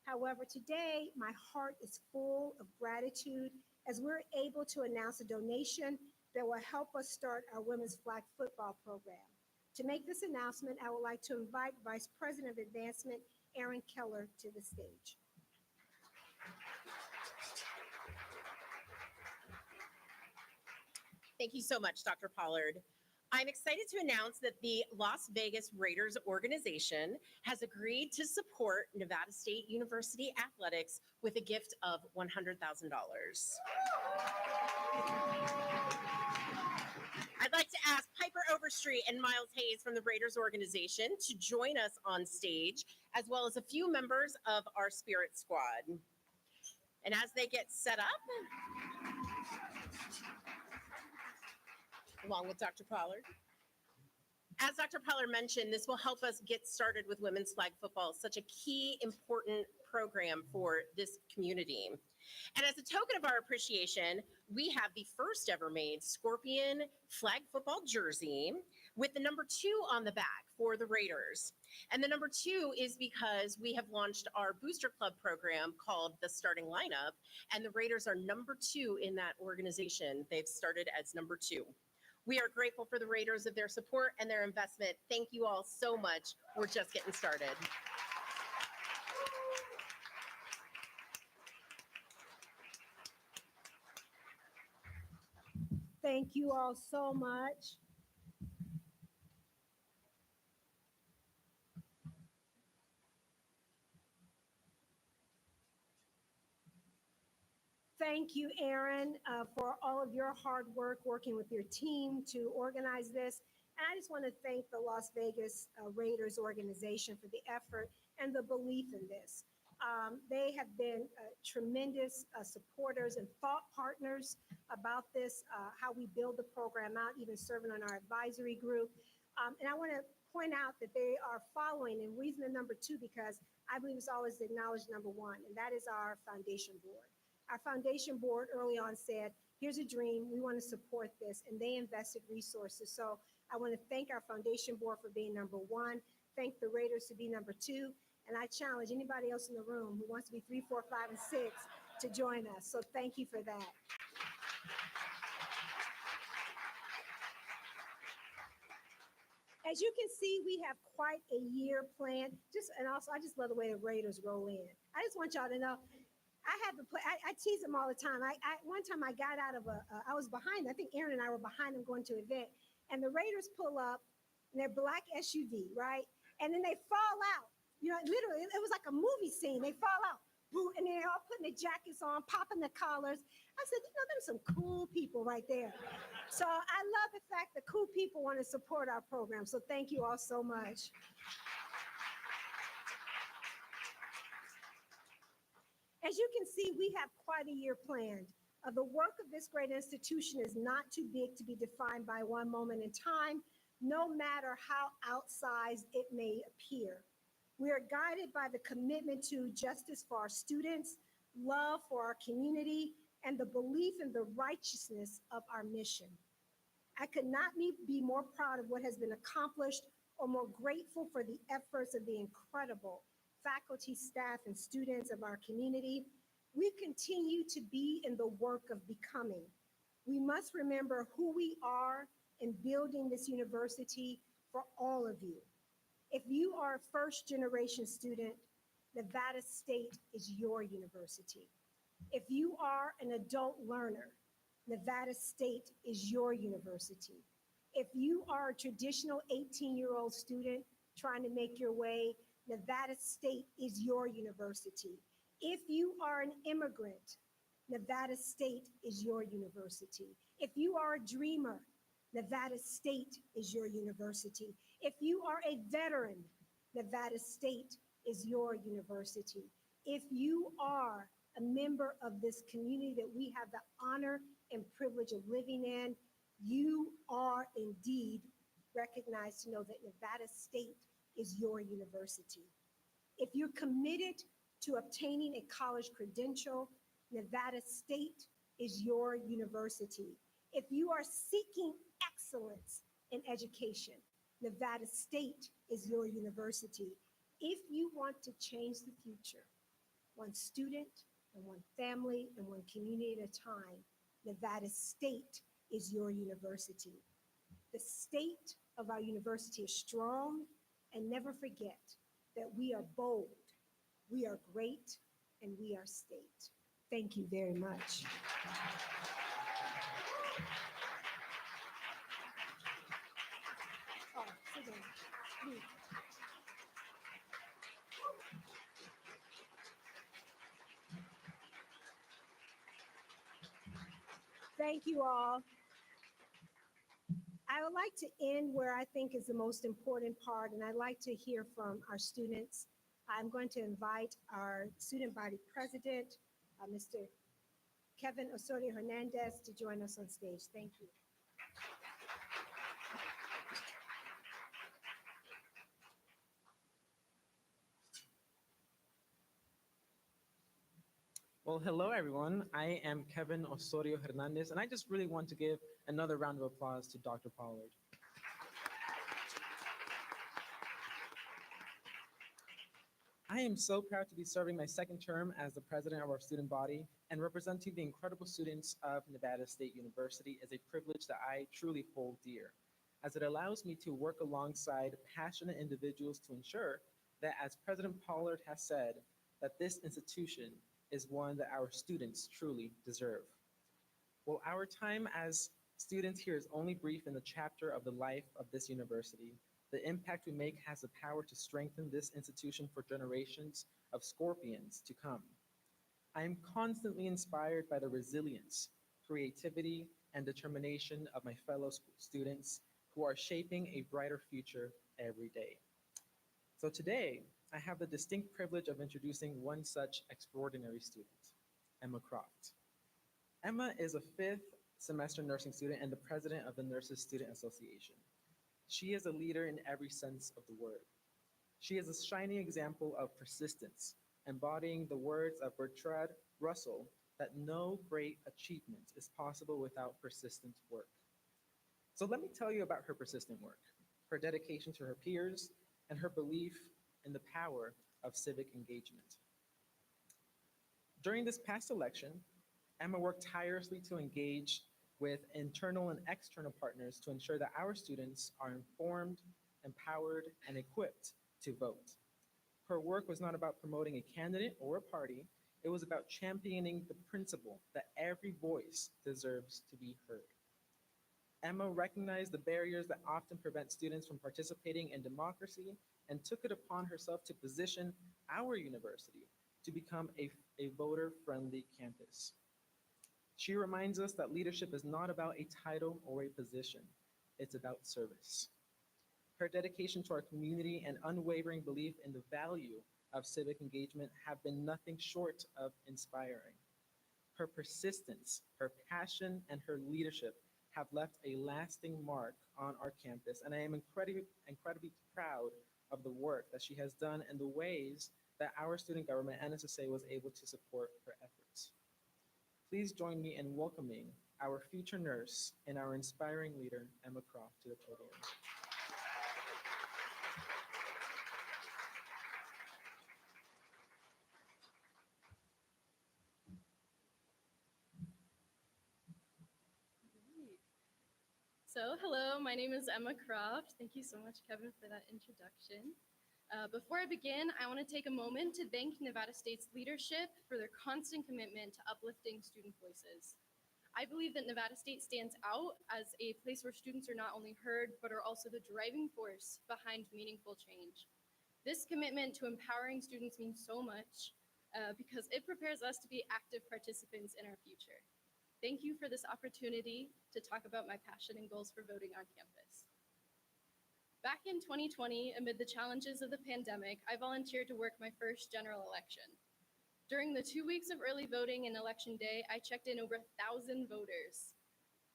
Speaker 6: However, today my heart is full of gratitude as we're able to announce a donation that will help us start our women's flag football program. To make this announcement, I would like to invite Vice President of Advancement, Erin Keller, to the stage.
Speaker 1: Thank you so much, Dr. Pollard. I'm excited to announce that the Las Vegas Raiders organization has agreed to support Nevada State University athletics with a gift of $100,000. I'd like to ask Piper Overstreet and Miles Hayes from the Raiders organization to join us on stage, as well as a few members of our Spirit Squad. And as they get set up, along with Dr. Pollard. As Dr. Pollard mentioned, this will help us get started with women's flag football, such a key, important program for this community. And as a token of our appreciation, we have the first ever made Scorpion flag football jersey with the number 2 on the back for the Raiders. And the number 2 is because we have launched our Booster Club program called the Starting Lineup, and the Raiders are number 2 in that organization. They've started as number 2. We are grateful for the Raiders of their support and their investment. Thank you all so much. We're just getting started.
Speaker 6: Thank you all so much. Thank you, Erin, for all of your hard work working with your team to organize this. And I just want to thank the Las Vegas Raiders organization for the effort and the belief in this. They have been tremendous supporters and thought partners about this, how we build the program out, even serving on our advisory group. And I want to point out that they are following, and reason the number 2, because I believe it's always acknowledged number 1, and that is our foundation board. Our foundation board early on said, here's a dream, we want to support this, and they invested resources. So I want to thank our foundation board for being number 1, thank the Raiders to be number 2, and I challenge anybody else in the room who wants to be 3, 4, 5, and 6 to join us. So thank you for that. As you can see, we have quite a year planned. And also, I just love the way the Raiders roll in. I just want y'all to know, I had to play. I tease them all the time. One time I got out of I was behind. I think Erin and I were behind them going to an event, and the Raiders pull up in their black SUV, right? And then they fall out. You know, literally, it was like a movie scene. They fall out, boom, and they're all putting their jackets on, popping the collars. I said, you know, there's some cool people right there. So I love the fact that cool people want to support our program. So thank you all so much. As you can see, we have quite a year planned. The work of this great institution is not too big to be defined by one moment in time, no matter how outsized it may appear. We are guided by the commitment to justice for our students, love for our community, and the belief in the righteousness of our mission. I could not be more proud of what has been accomplished or more grateful for the efforts of the incredible faculty, staff, and students of our community. We continue to be in the work of becoming. We must remember who we are in building this university for all of you. If you are a first-generation student, Nevada State is your university. If you are an adult learner, Nevada State is your university. If you are a traditional 18-year-old student trying to make your way, Nevada State is your university. If you are an immigrant, Nevada State is your university. If you are a dreamer, Nevada State is your university. If you are a veteran, Nevada State is your university. If you are a member of this community that we have the honor and privilege of living in, you are indeed recognized to know that Nevada State is your university. If you're committed to obtaining a college credential, Nevada State is your university. If you are seeking excellence in education, Nevada State is your university. If you want to change the future, one student and one family and one community at a time, Nevada State is your university. The state of our university is strong, and never forget that we are bold, we are great, and we are state. Thank you very much. Oh, sit down. Please. Thank you all. I would like to end where I think is the most important part, and I'd like to hear from our students. I'm going to invite our student body president, Mr. Kevin Osorio Hernandez, to join us on stage. Thank you.
Speaker 7: Well, hello everyone. I am Kevin Osorio Hernandez, and I just really want to give another round of applause to Dr. Pollard. I am so proud to be serving my second term as the president of our student body, and representing the incredible students of Nevada State University is a privilege that I truly hold dear, as it allows me to work alongside passionate individuals to ensure that, as President Pollard has said, that this institution is one that our students truly deserve. While our time as students here is only brief in the chapter of the life of this university, the impact we make has the power to strengthen this institution for generations of Scorpions to come. I am constantly inspired by the resilience, creativity, and determination of my fellow students who are shaping a brighter future every day. So today, I have the distinct privilege of introducing one such extraordinary student, Emma Croft. Emma is a fifth semester nursing student and the president of the Nurses Student Association. She is a leader in every sense of the word. She is a shining example of persistence, embodying the words of Bertrand Russell that no great achievement is possible without persistent work. So let me tell you about her persistent work, her dedication to her peers, and her belief in the power of civic engagement. During this past election, Emma worked tirelessly to engage with internal and external partners to ensure that our students are informed, empowered, and equipped to vote. Her work was not about promoting a candidate or a party, it was about championing the principle that every voice deserves to be heard. Emma recognized the barriers that often prevent students from participating in democracy and took it upon herself to position our university to become a voter-friendly campus. She reminds us that leadership is not about a title or a position, it's about service. Her dedication to our community and unwavering belief in the value of civic engagement have been nothing short of inspiring. Her persistence, her passion, and her leadership have left a lasting mark on our campus, and I am incredibly proud of the work that she has done and the ways that our student government, NSSA, was able to support her efforts. Please join me in welcoming our future nurse and our inspiring leader, Emma Croft, to the podium.
Speaker 8: So, hello, my name is Emma Croft. Thank you so much, Kevin, for that introduction. Before I begin, I want to take a moment to thank Nevada State's leadership for their constant commitment to uplifting student voices. I believe that Nevada State stands out as a place where students are not only heard, but are also the driving force behind meaningful change. This commitment to empowering students means so much because it prepares us to be active participants in our future. Thank you for this opportunity to talk about my passion and goals for voting on campus. Back in 2020, amid the challenges of the pandemic, I volunteered to work my first general election. During the 2 weeks of early voting and election day, I checked in over 1,000 voters.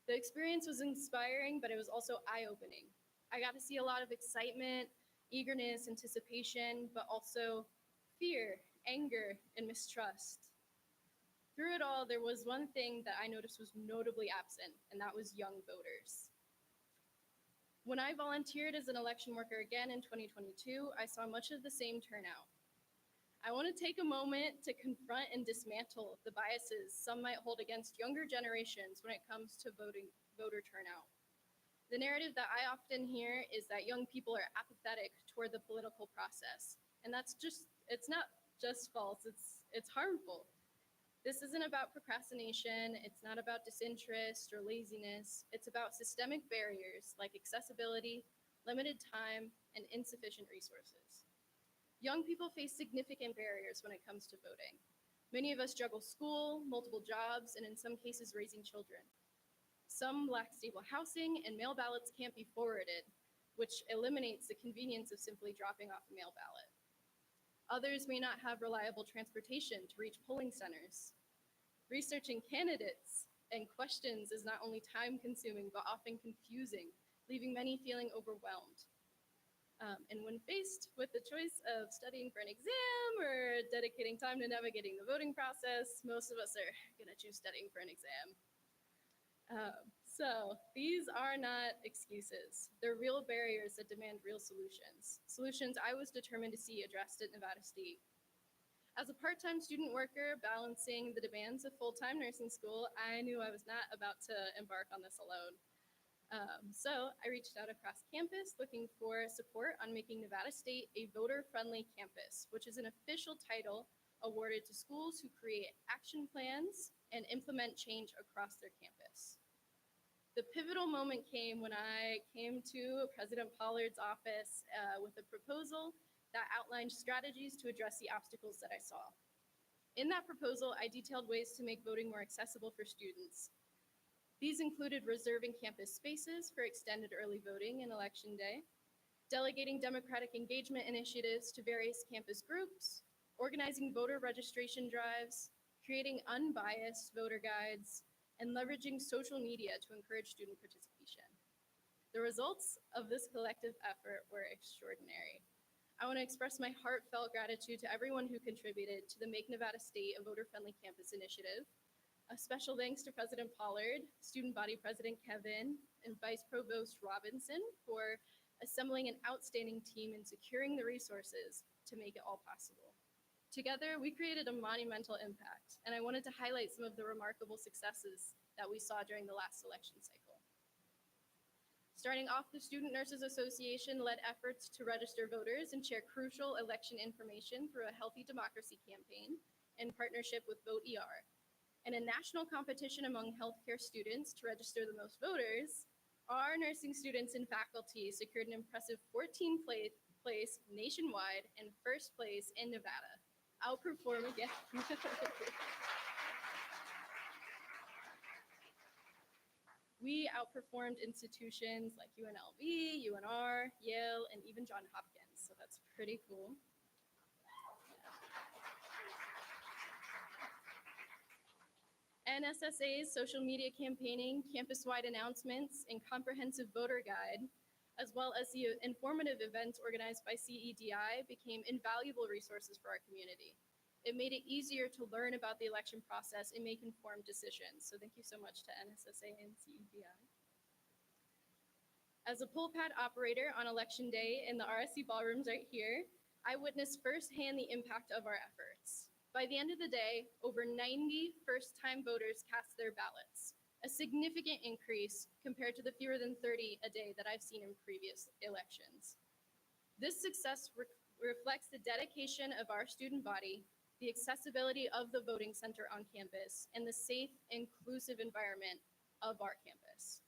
Speaker 8: The experience was inspiring, but it was also eye-opening. I got to see a lot of excitement, eagerness, anticipation, but also fear, anger, and mistrust. Through it all, there was one thing that I noticed was notably absent, and that was young voters. When I volunteered as an election worker again in 2022, I saw much of the same turnout. I want to take a moment to confront and dismantle the biases some might hold against younger generations when it comes to voter turnout. The narrative that I often hear is that young people are apathetic toward the political process, and it's not just false, it's harmful. This isn't about procrastination, it's not about disinterest or laziness, it's about systemic barriers like accessibility, limited time, and insufficient resources. Young people face significant barriers when it comes to voting. Many of us juggle school, multiple jobs, and in some cases raising children. Some lack stable housing, and mail ballots can't be forwarded, which eliminates the convenience of simply dropping off a mail ballot. Others may not have reliable transportation to reach polling centers. Researching candidates and questions is not only time-consuming, but often confusing, leaving many feeling overwhelmed. And when faced with the choice of studying for an exam or dedicating time to navigating the voting process, most of us are going to choose studying for an exam. So these are not excuses. They're real barriers that demand real solutions. Solutions I was determined to see addressed at Nevada State. As a part-time student worker balancing the demands of full-time nursing school, I knew I was not about to embark on this alone. So I reached out across campus looking for support on making Nevada State a voter-friendly campus, which is an official title awarded to schools who create action plans and implement change across their campus. The pivotal moment came when I came to President Pollard's office with a proposal that outlined strategies to address the obstacles that I saw. In that proposal, I detailed ways to make voting more accessible for students. These included reserving campus spaces for extended early voting and election day, delegating democratic engagement initiatives to various campus groups, organizing voter registration drives, creating unbiased voter guides, and leveraging social media to encourage student participation. The results of this collective effort were extraordinary. I want to express my heartfelt gratitude to everyone who contributed to the Make Nevada State a Voter-Friendly Campus initiative. A special thanks to President Pollard, Student Body President Kevin, and Vice Provost Robinson for assembling an outstanding team and securing the resources to make it all possible. Together, we created a monumental impact, and I wanted to highlight some of the remarkable successes that we saw during the last election cycle. Starting off, the Student Nurses Association led efforts to register voters and share crucial election information through a Healthy Democracy campaign in partnership with VoteER. In a national competition among healthcare students to register the most voters, our nursing students and faculty secured an impressive 14th place nationwide and first place in Nevada. Outperform again. We outperformed institutions like UNLV, UNR, Yale, and even Johns Hopkins, so that's pretty cool. NSSA's social media campaigning, campus-wide announcements, and comprehensive voter guide, as well as the informative events organized by CEDI, became invaluable resources for our community. It made it easier to learn about the election process and make informed decisions. So thank you so much to NSSA and CEDI. As a poll pad operator on election day in the RSC ballrooms right here, I witnessed firsthand the impact of our efforts. By the end of the day, over 90 first-time voters cast their ballots, a significant increase compared to the fewer than 30 a day that I've seen in previous elections. This success reflects the dedication of our student body, the accessibility of the voting center on campus, and the safe, inclusive environment of our campus.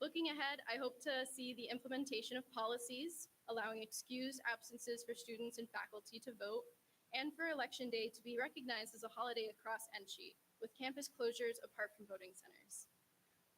Speaker 8: Looking ahead, I hope to see the implementation of policies allowing excused absences for students and faculty to vote, and for Election Day to be recognized as a holiday across NSHE. with campus closures apart from voting centers.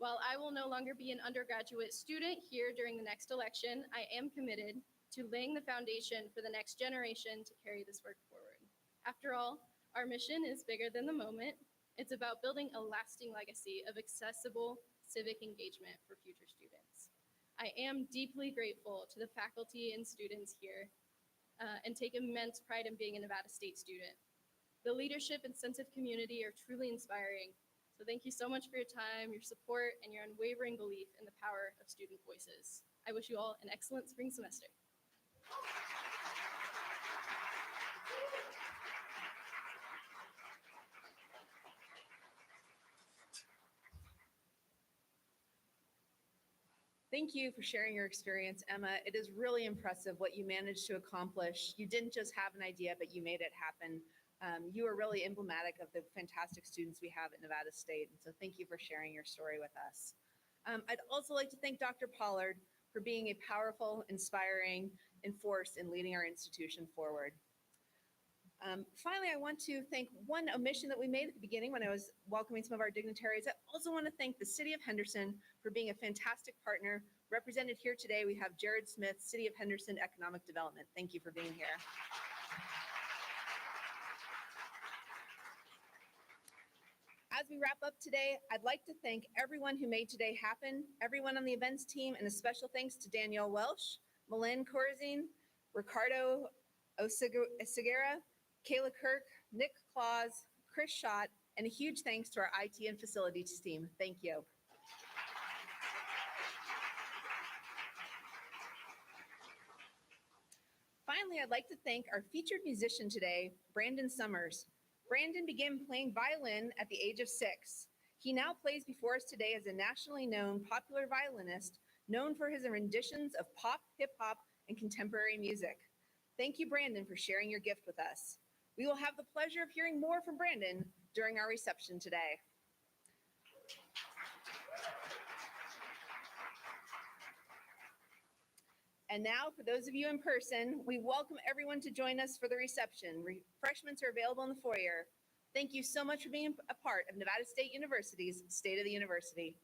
Speaker 8: While I will no longer be an undergraduate student here during the next election, I am committed to laying the foundation for the next generation to carry this work forward. After all, our mission is bigger than the moment. It's about building a lasting legacy of accessible civic engagement for future students. I am deeply grateful to the faculty and students here and take immense pride in being a Nevada State student. The leadership and sense of community are truly inspiring. So thank you so much for your time, your support, and your unwavering belief in the power of student voices. I wish you all an excellent spring semester.
Speaker 2: Thank you for sharing your experience, Emma. It is really impressive what you managed to accomplish. You didn't just have an idea, but you made it happen. You are really emblematic of the fantastic students we have at Nevada State. And so thank you for sharing your story with us. I'd also like to thank Dr. Pollard for being a powerful, inspiring, force in leading our institution forward. Finally, I want to thank one omission that we made at the beginning when I was welcoming some of our dignitaries. I also want to thank the City of Henderson for being a fantastic partner. Represented here today, we have Jared Smith, City of Henderson Economic Development. Thank you for being here. As we wrap up today, I'd like to thank everyone who made today happen, everyone on the events team, and a special thanks to Danielle Welsh, Malin Corzine, Ricardo Oseguera, Kayla Kirk, Nick Claus, Chris Schott, and a huge thanks to our IT and facilities team. Thank you. Finally, I'd like to thank our featured musician today, Brandon Summers. Brandon began playing violin at the age of 6. He now plays before us today as a nationally known popular violinist, known for his renditions of pop, hip hop, and contemporary music. Thank you, Brandon, for sharing your gift with us. We will have the pleasure of hearing more from Brandon during our reception today. And now, for those of you in person, we welcome everyone to join us for the reception. Refreshments are available in the foyer. Thank you so much for being a part of Nevada State University's State of the University.